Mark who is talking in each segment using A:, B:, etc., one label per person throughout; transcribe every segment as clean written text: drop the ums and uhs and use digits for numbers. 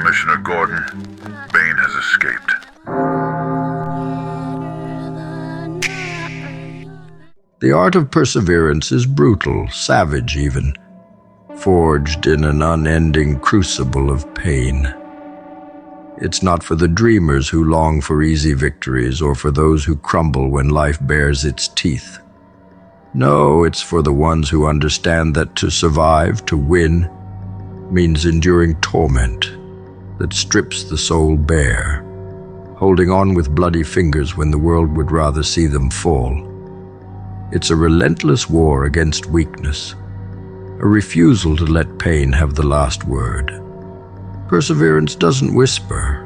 A: Commissioner Gordon. Bane has escaped.
B: The art of perseverance is brutal, savage even, forged in an unending crucible of pain. It's not for the dreamers who long for easy victories or for those who crumble when life bares its teeth. No, it's for the ones who understand that to survive, to win, means enduring torment that strips the soul bare, holding on with bloody fingers when the world would rather see them fall. It's a relentless war against weakness, a refusal to let pain have the last word. Perseverance doesn't whisper,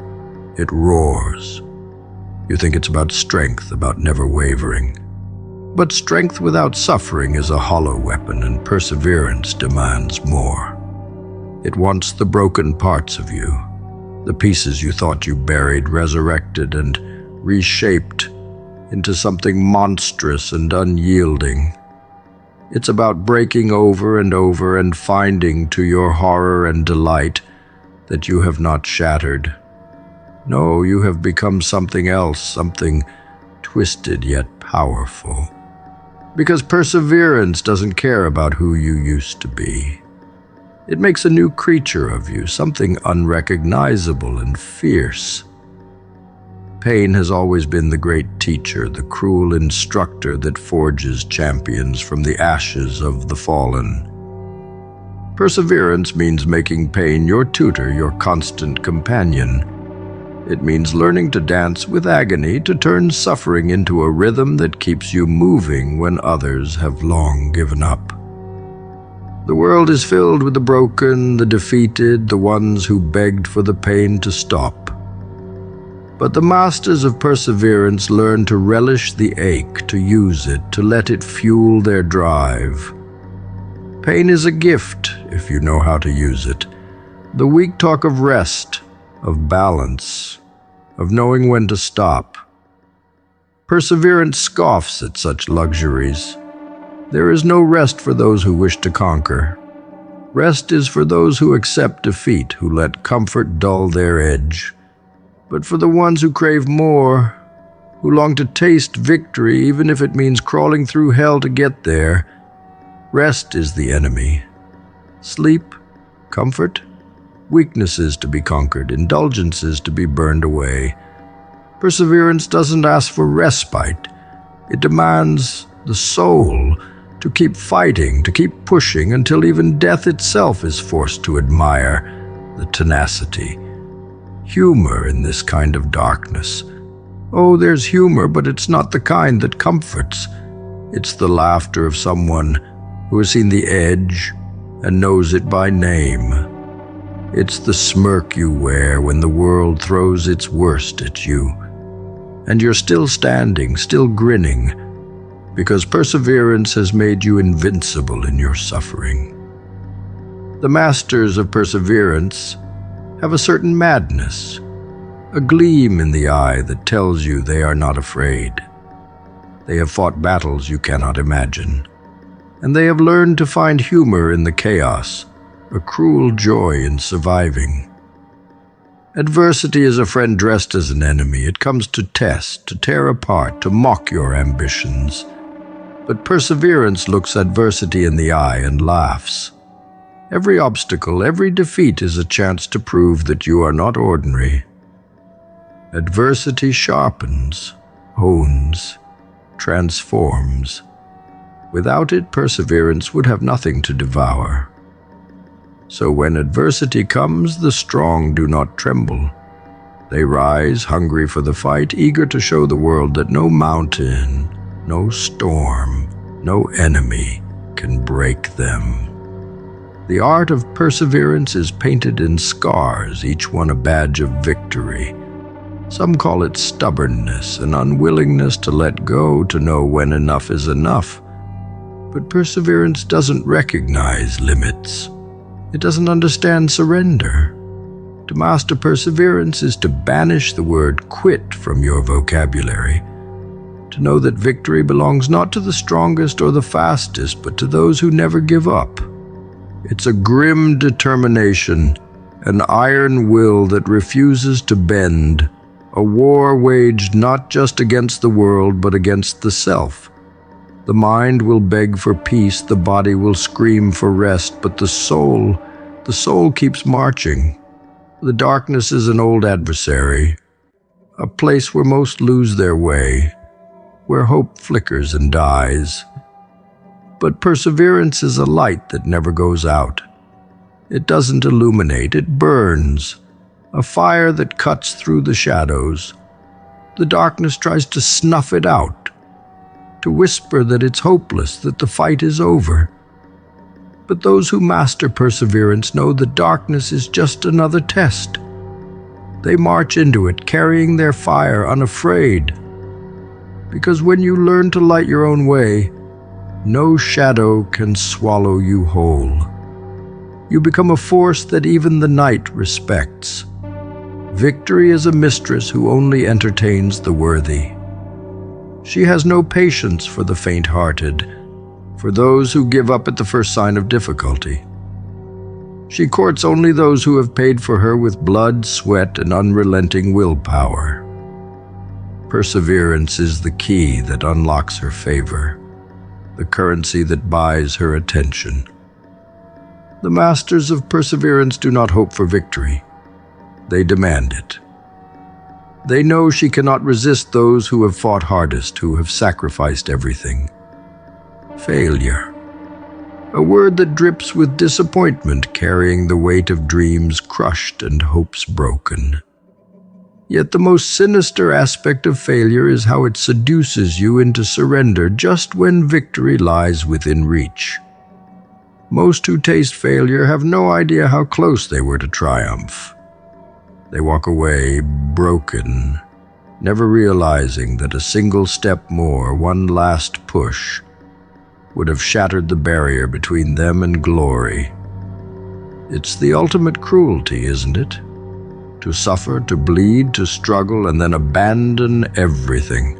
B: it roars. You think it's about strength, about never wavering. But strength without suffering is a hollow weapon, and perseverance demands more. It wants the broken parts of you, the pieces you thought you buried, resurrected and reshaped into something monstrous and unyielding. It's about breaking over and finding, to your horror and delight, that you have not shattered. No, you have become something else, something twisted yet powerful. Because perseverance doesn't care about who you used to be. It makes a new creature of you, something unrecognizable and fierce. Pain has always been the great teacher, the cruel instructor that forges champions from the ashes of the fallen. Perseverance means making pain your tutor, your constant companion. It means learning to dance with agony, to turn suffering into a rhythm that keeps you moving when others have long given up. The world is filled with the broken, the defeated, the ones who begged for the pain to stop. But the masters of perseverance learn to relish the ache, to use it, to let it fuel their drive. Pain is a gift if you know how to use it. The weak talk of rest, of balance, of knowing when to stop. Perseverance scoffs at such luxuries. There is no rest for those who wish to conquer. Rest is for those who accept defeat, who let comfort dull their edge. But for the ones who crave more, who long to taste victory even if it means crawling through hell to get there, rest is the enemy. Sleep, comfort, weaknesses to be conquered, indulgences to be burned away. Perseverance doesn't ask for respite. It demands the soul to keep fighting, to keep pushing until even death itself is forced to admire the tenacity. Humor in this kind of darkness. Oh, there's humor, but it's not the kind that comforts. It's the laughter of someone who has seen the edge and knows it by name. It's the smirk you wear when the world throws its worst at you, and you're still standing, still grinning, because perseverance has made you invincible in your suffering. The masters of perseverance have a certain madness, a gleam in the eye that tells you they are not afraid. They have fought battles you cannot imagine, and they have learned to find humor in the chaos, a cruel joy in surviving. Adversity is a friend dressed as an enemy. It comes to test, to tear apart, to mock your ambitions. But perseverance looks adversity in the eye and laughs. Every obstacle, every defeat is a chance to prove that you are not ordinary. Adversity sharpens, hones, transforms. Without it, perseverance would have nothing to devour. So when adversity comes, the strong do not tremble. They rise, hungry for the fight, eager to show the world that no mountain, no storm, no enemy can break them. The art of perseverance is painted in scars, each one a badge of victory. Some call it stubbornness, an unwillingness to let go, to know when enough is enough. But perseverance doesn't recognize limits. It doesn't understand surrender. To master perseverance is to banish the word quit from your vocabulary, to know that victory belongs not to the strongest or the fastest, but to those who never give up. It's a grim determination an iron will that refuses to bend, a war waged not just against the world but against the self. The mind will beg for peace, the body will scream for rest, but the soul keeps marching. The darkness is an old adversary, a place where most lose their way, where hope flickers and dies. But perseverance is a light that never goes out. It doesn't illuminate, it burns, a fire that cuts through the shadows. The darkness tries to snuff it out, to whisper that it's hopeless, that the fight is over. But those who master perseverance know that darkness is just another test. They march into it, carrying their fire, unafraid. Because when you learn to light your own way, no shadow can swallow you whole. You become a force that even the night respects. Victory is a mistress who only entertains the worthy. She has no patience for the faint-hearted, for those who give up at the first sign of difficulty. She courts only those who have paid for her with blood, sweat, and unrelenting willpower. Perseverance is the key that unlocks her favor, the currency that buys her attention. The masters of perseverance do not hope for victory. They demand it. They know she cannot resist those who have fought hardest, who have sacrificed everything. Failure. A word that drips with disappointment, carrying the weight of dreams crushed and hopes broken. Yet the most sinister aspect of failure is how it seduces you into surrender just when victory lies within reach. Most who taste failure have no idea how close they were to triumph. They walk away broken, never realizing that a single step more, one last push, would have shattered the barrier between them and glory. It's the ultimate cruelty, isn't it? To suffer, to bleed, to struggle, and then abandon everything,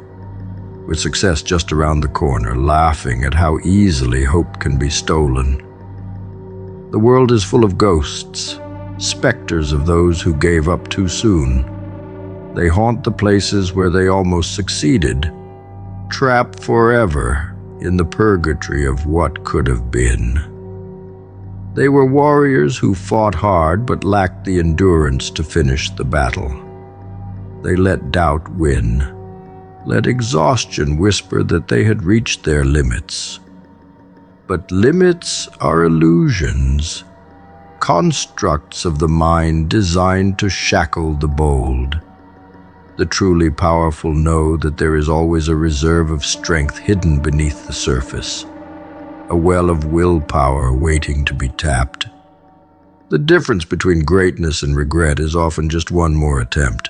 B: with success just around the corner, laughing at how easily hope can be stolen. The world is full of ghosts, specters of those who gave up too soon. They haunt the places where they almost succeeded, trapped forever in the purgatory of what could have been. They were warriors who fought hard but lacked the endurance to finish the battle. They let doubt win, let exhaustion whisper that they had reached their limits. But limits are illusions, constructs of the mind designed to shackle the bold. The truly powerful know that there is always a reserve of strength hidden beneath the surface, a well of willpower waiting to be tapped. The difference between greatness and regret is often just one more attempt.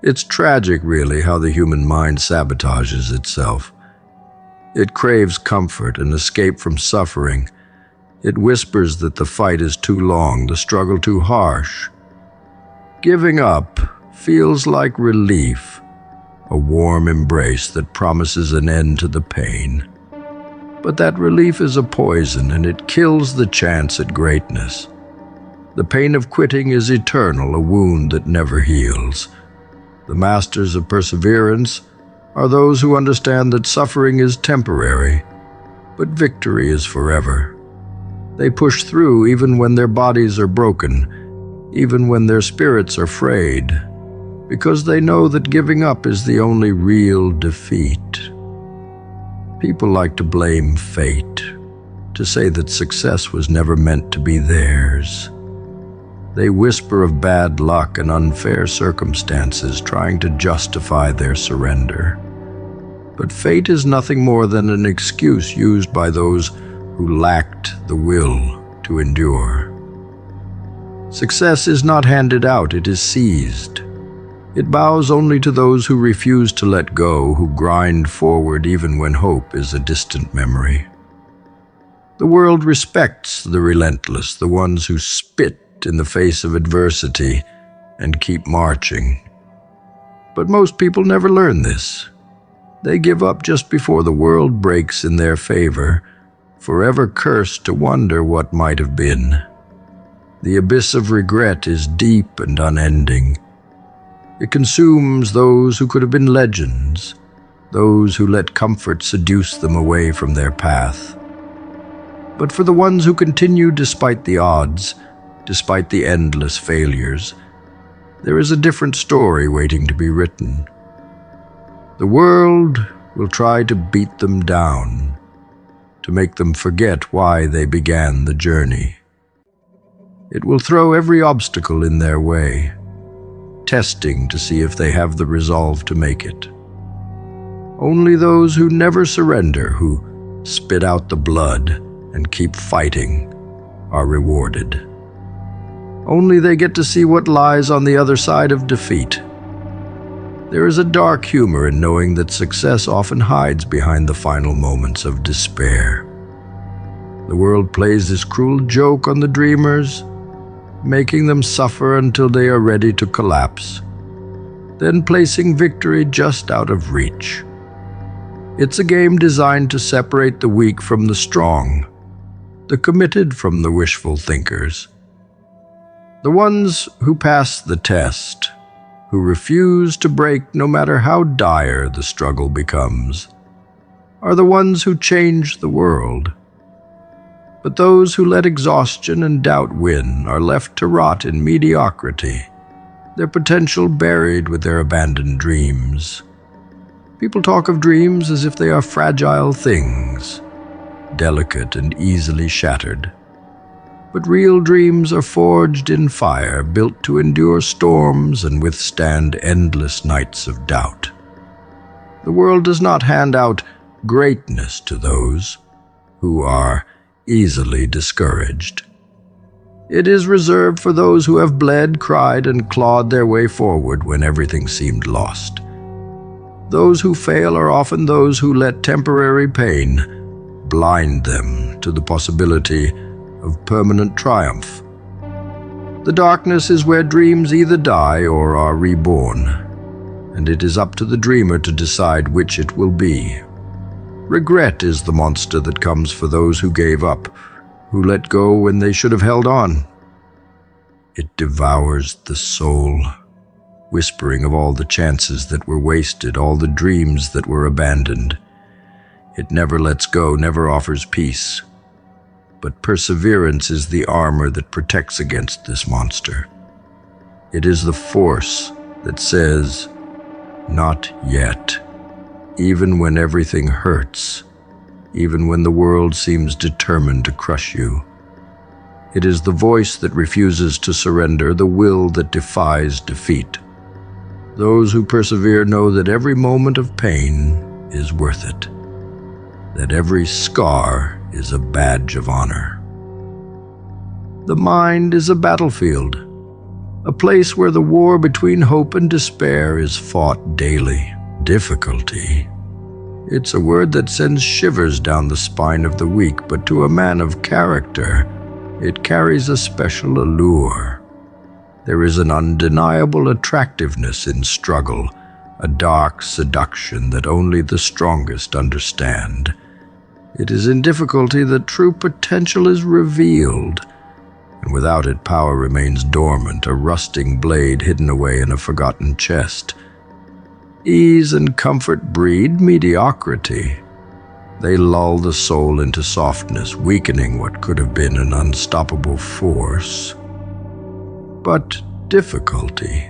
B: It's tragic, really, how the human mind sabotages itself. It craves comfort and escape from suffering. It whispers that the fight is too long, the struggle too harsh. Giving up feels like relief, a warm embrace that promises an end to the pain. But that relief is a poison, and it kills the chance at greatness. The pain of quitting is eternal, a wound that never heals. The masters of perseverance are those who understand that suffering is temporary, but victory is forever. They push through even when their bodies are broken, even when their spirits are frayed, because they know that giving up is the only real defeat. People like to blame fate, to say that success was never meant to be theirs. They whisper of bad luck and unfair circumstances, trying to justify their surrender. But fate is nothing more than an excuse used by those who lacked the will to endure. Success is not handed out, it is seized. It bows only to those who refuse to let go, who grind forward even when hope is a distant memory. The world respects the relentless, the ones who spit in the face of adversity and keep marching. But most people never learn this. They give up just before the world breaks in their favor, forever cursed to wonder what might have been. The abyss of regret is deep and unending. It consumes those who could have been legends, those who let comfort seduce them away from their path. But for the ones who continue despite the odds, despite the endless failures, there is a different story waiting to be written. The world will try to beat them down, to make them forget why they began the journey. It will throw every obstacle in their way, testing to see if they have the resolve to make it. Only those who never surrender, who spit out the blood and keep fighting, are rewarded. Only they get to see what lies on the other side of defeat. There is a dark humor in knowing that success often hides behind the final moments of despair. The world plays this cruel joke on the dreamers, making them suffer until they are ready to collapse, then placing victory just out of reach. It's a game designed to separate the weak from the strong, the committed from the wishful thinkers. The ones who pass the test, who refuse to break no matter how dire the struggle becomes, are the ones who change the world. But those who let exhaustion and doubt win are left to rot in mediocrity, their potential buried with their abandoned dreams. People talk of dreams as if they are fragile things, delicate and easily shattered. But real dreams are forged in fire, built to endure storms and withstand endless nights of doubt. The world does not hand out greatness to those who are easily discouraged. It is reserved for those who have bled, cried, and clawed their way forward when everything seemed lost. Those who fail are often those who let temporary pain blind them to the possibility of permanent triumph. The darkness is where dreams either die or are reborn, and it is up to the dreamer to decide which it will be. Regret is the monster that comes for those who gave up, who let go when they should have held on. It devours the soul, whispering of all the chances that were wasted, all the dreams that were abandoned. It never lets go, never offers peace. But perseverance is the armor that protects against this monster. It is the force that says, "Not yet," even when everything hurts, even when the world seems determined to crush you. It is the voice that refuses to surrender, the will that defies defeat. Those who persevere know that every moment of pain is worth it, that every scar is a badge of honor. The mind is a battlefield, a place where the war between hope and despair is fought daily. Difficulty. It's a word that sends shivers down the spine of the weak, but to a man of character, it carries a special allure. There is an undeniable attractiveness in struggle, a dark seduction that only the strongest understand. It is in difficulty that true potential is revealed, and without it power remains dormant, a rusting blade hidden away in a forgotten chest. Ease and comfort breed mediocrity. They lull the soul into softness, weakening what could have been an unstoppable force. But difficulty.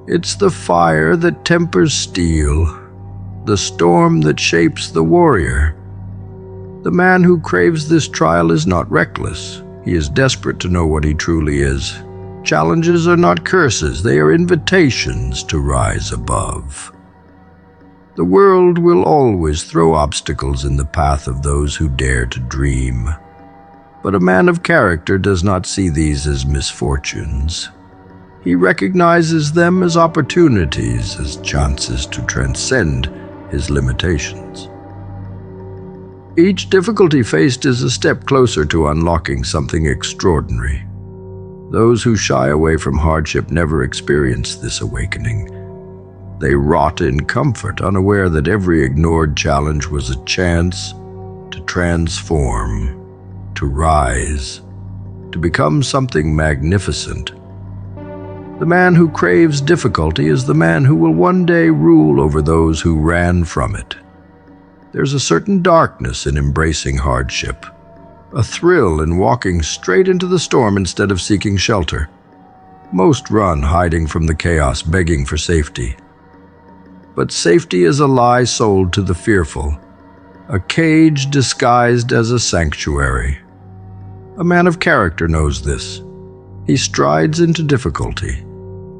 B: It's the fire that tempers steel, the storm that shapes the warrior. The man who craves this trial is not reckless. He is desperate to know what he truly is. Challenges are not curses, they are invitations to rise above. The world will always throw obstacles in the path of those who dare to dream. But a man of character does not see these as misfortunes. He recognizes them as opportunities, as chances to transcend his limitations. Each difficulty faced is a step closer to unlocking something extraordinary. Those who shy away from hardship never experience this awakening. They rot in comfort, unaware that every ignored challenge was a chance to transform, to rise, to become something magnificent. The man who craves difficulty is the man who will one day rule over those who ran from it. There's a certain darkness in embracing hardship, a thrill in walking straight into the storm instead of seeking shelter. Most run hiding from the chaos, begging for safety. But safety is a lie sold to the fearful, a cage disguised as a sanctuary. A man of character knows this. He strides into difficulty,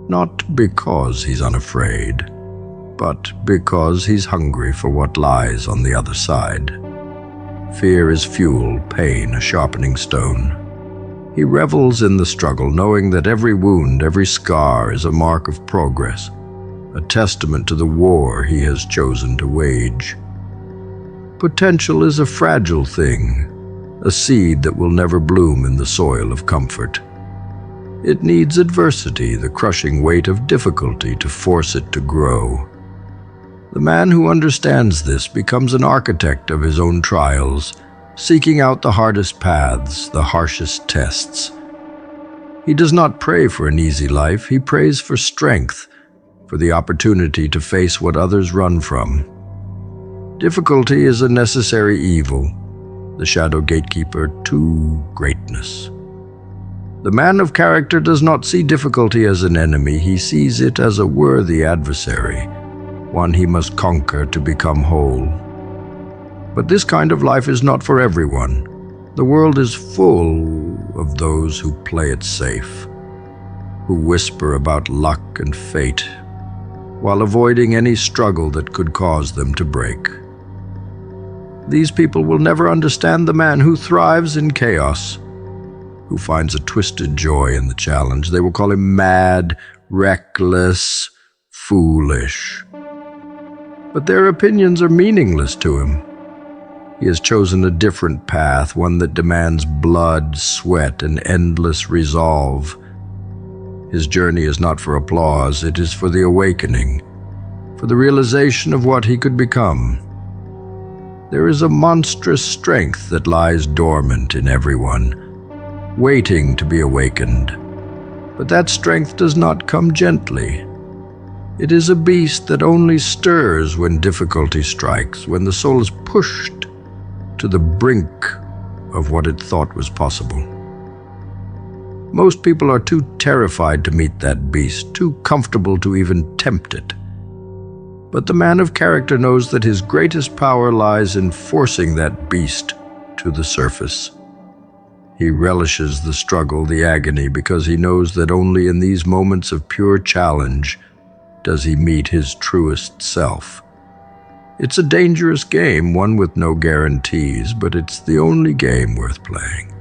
B: not because he's unafraid, but because he's hungry for what lies on the other side. Fear is fuel, pain a sharpening stone. He revels in the struggle, knowing that every wound, every scar is a mark of progress, a testament to the war he has chosen to wage. Potential is a fragile thing, a seed that will never bloom in the soil of comfort. It needs adversity, the crushing weight of difficulty, to force it to grow. The man who understands this becomes an architect of his own trials, seeking out the hardest paths, the harshest tests. He does not pray for an easy life, he prays for strength, for the opportunity to face what others run from. Difficulty is a necessary evil, the shadow gatekeeper to greatness. The man of character does not see difficulty as an enemy, he sees it as a worthy adversary, one he must conquer to become whole. But this kind of life is not for everyone. The world is full of those who play it safe, who whisper about luck and fate, while avoiding any struggle that could cause them to break. These people will never understand the man who thrives in chaos, who finds a twisted joy in the challenge. They will call him mad, reckless, foolish. But their opinions are meaningless to him. He has chosen a different path, one that demands blood, sweat, and endless resolve. His journey is not for applause, it is for the awakening, for the realization of what he could become. There is a monstrous strength that lies dormant in everyone, waiting to be awakened. But that strength does not come gently. It is a beast that only stirs when difficulty strikes, when the soul is pushed to the brink of what it thought was possible. Most people are too terrified to meet that beast, too comfortable to even tempt it. But the man of character knows that his greatest power lies in forcing that beast to the surface. He relishes the struggle, the agony, because he knows that only in these moments of pure challenge does he meet his truest self. It's a dangerous game, one with no guarantees, but it's the only game worth playing.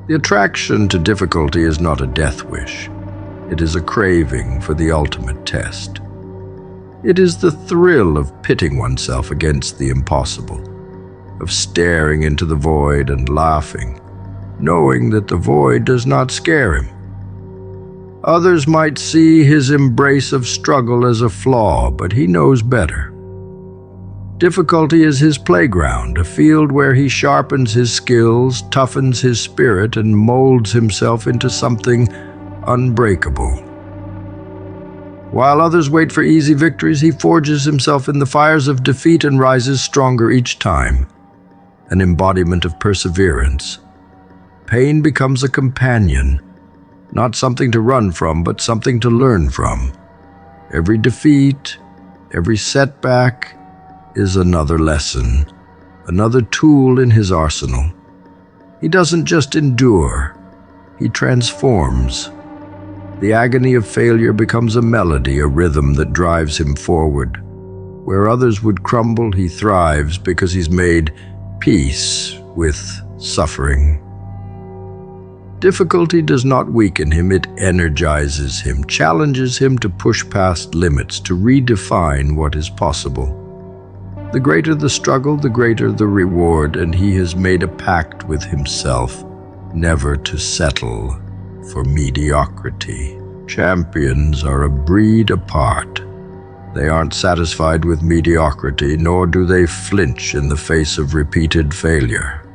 B: The attraction to difficulty is not a death wish. It is a craving for the ultimate test. It is the thrill of pitting oneself against the impossible, of staring into the void and laughing, knowing that the void does not scare him. Others might see his embrace of struggle as a flaw, but he knows better. Difficulty is his playground, a field where he sharpens his skills, toughens his spirit, and molds himself into something unbreakable. While others wait for easy victories, he forges himself in the fires of defeat and rises stronger each time, an embodiment of perseverance. Pain becomes a companion, not something to run from, but something to learn from. Every defeat, every setback is another lesson, another tool in his arsenal. He doesn't just endure, he transforms. The agony of failure becomes a melody, a rhythm that drives him forward. Where others would crumble, he thrives because he's made peace with suffering. Difficulty does not weaken him, it energizes him, challenges him to push past limits, to redefine what is possible. The greater the struggle, the greater the reward, and he has made a pact with himself, never to settle for mediocrity. Champions are a breed apart. They aren't satisfied with mediocrity, nor do they flinch in the face of repeated failure.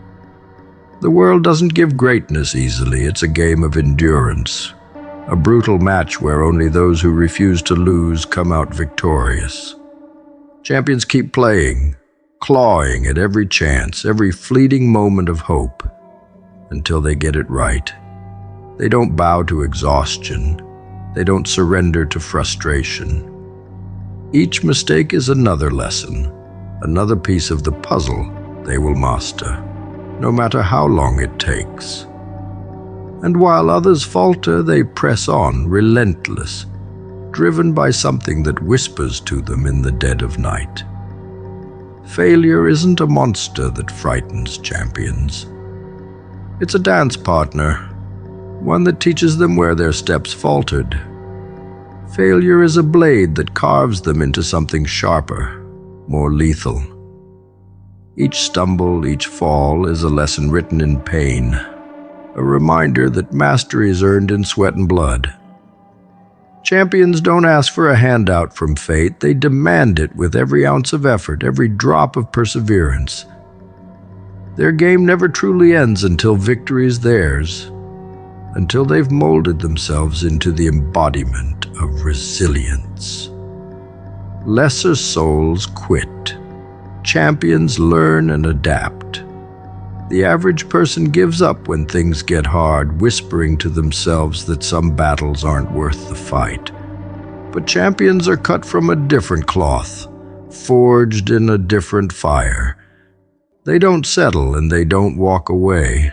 B: The world doesn't give greatness easily. It's a game of endurance, a brutal match where only those who refuse to lose come out victorious. Champions keep playing, clawing at every chance, every fleeting moment of hope, until they get it right. They don't bow to exhaustion. They don't surrender to frustration. Each mistake is another lesson, another piece of the puzzle they will master, no matter how long it takes. And while others falter, they press on, relentless, driven by something that whispers to them in the dead of night. Failure isn't a monster that frightens champions. It's a dance partner, one that teaches them where their steps faltered. Failure is a blade that carves them into something sharper, more lethal. Each stumble, each fall is a lesson written in pain, a reminder that mastery is earned in sweat and blood. Champions don't ask for a handout from fate, they demand it with every ounce of effort, every drop of perseverance. Their game never truly ends until victory is theirs, until they've molded themselves into the embodiment of resilience. Lesser souls quit. Champions learn and adapt. The average person gives up when things get hard, whispering to themselves that some battles aren't worth the fight. But champions are cut from a different cloth, forged in a different fire. They don't settle and they don't walk away.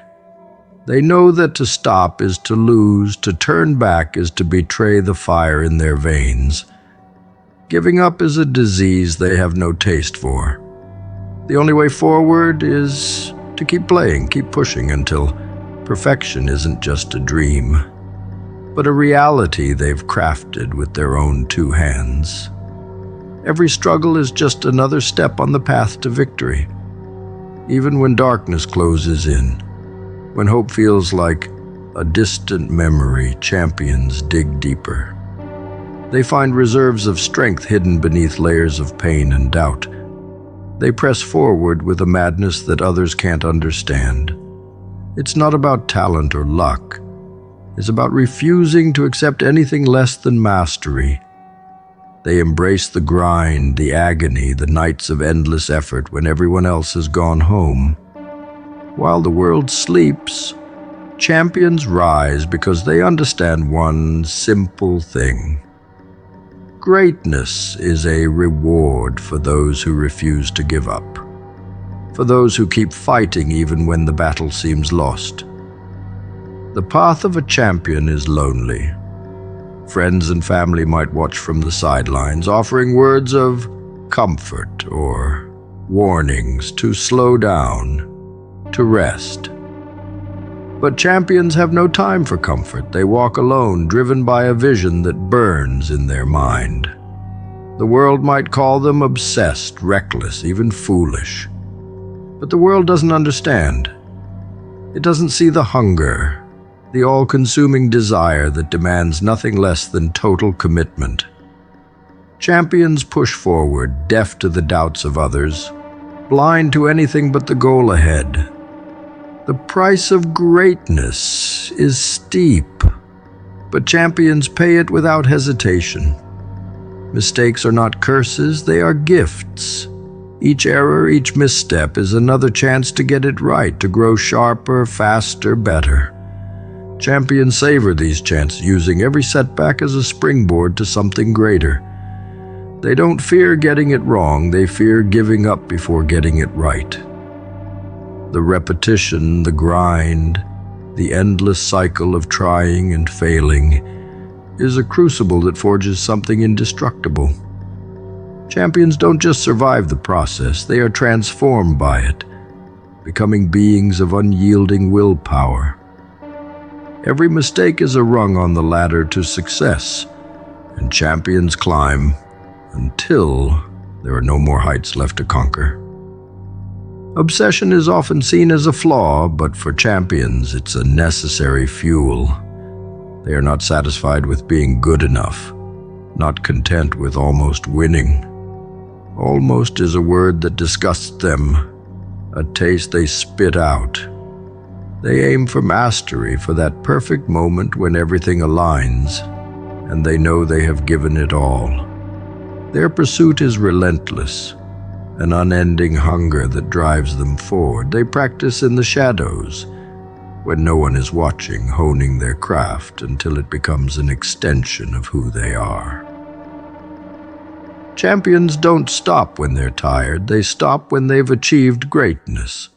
B: They know that to stop is to lose, to turn back is to betray the fire in their veins. Giving up is a disease they have no taste for. The only way forward is to keep playing, keep pushing until perfection isn't just a dream, but a reality they've crafted with their own two hands. Every struggle is just another step on the path to victory. Even when darkness closes in, when hope feels like a distant memory, champions dig deeper. They find reserves of strength hidden beneath layers of pain and doubt. They press forward with a madness that others can't understand. It's not about talent or luck. It's about refusing to accept anything less than mastery. They embrace the grind, the agony, the nights of endless effort when everyone else has gone home. While the world sleeps, champions rise because they understand one simple thing. Greatness is a reward for those who refuse to give up, for those who keep fighting even when the battle seems lost. The path of a champion is lonely. Friends and family might watch from the sidelines, offering words of comfort or warnings to slow down, to rest. But champions have no time for comfort. They walk alone, driven by a vision that burns in their mind. The world might call them obsessed, reckless, even foolish. But the world doesn't understand. It doesn't see the hunger, the all-consuming desire that demands nothing less than total commitment. Champions push forward, deaf to the doubts of others, blind to anything but the goal ahead. The price of greatness is steep, but champions pay it without hesitation. Mistakes are not curses, they are gifts. Each error, each misstep is another chance to get it right, to grow sharper, faster, better. Champions savor these chances, using every setback as a springboard to something greater. They don't fear getting it wrong, they fear giving up before getting it right. The repetition, the grind, the endless cycle of trying and failing is a crucible that forges something indestructible. Champions don't just survive the process, they are transformed by it, becoming beings of unyielding willpower. Every mistake is a rung on the ladder to success, and champions climb until there are no more heights left to conquer. Obsession is often seen as a flaw, but for champions, it's a necessary fuel. They are not satisfied with being good enough, not content with almost winning. Almost is a word that disgusts them, a taste they spit out. They aim for mastery, for that perfect moment when everything aligns, and they know they have given it all. Their pursuit is relentless, an unending hunger that drives them forward. They practice in the shadows, when no one is watching, honing their craft until it becomes an extension of who they are. Champions don't stop when they're tired, they stop when they've achieved greatness.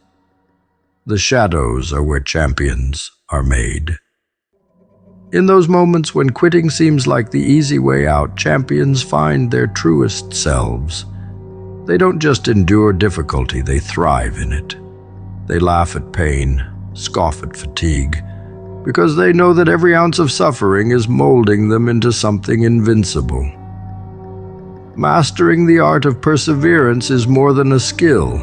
B: The shadows are where champions are made. In those moments when quitting seems like the easy way out, champions find their truest selves. They don't just endure difficulty, they thrive in it. They laugh at pain, scoff at fatigue, because they know that every ounce of suffering is molding them into something invincible. Mastering the art of perseverance is more than a skill.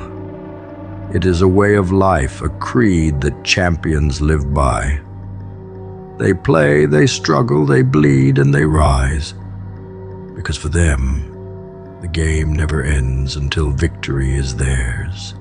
B: It is a way of life, a creed that champions live by. They play, they struggle, they bleed, and they rise. Because for them, the game never ends until victory is theirs.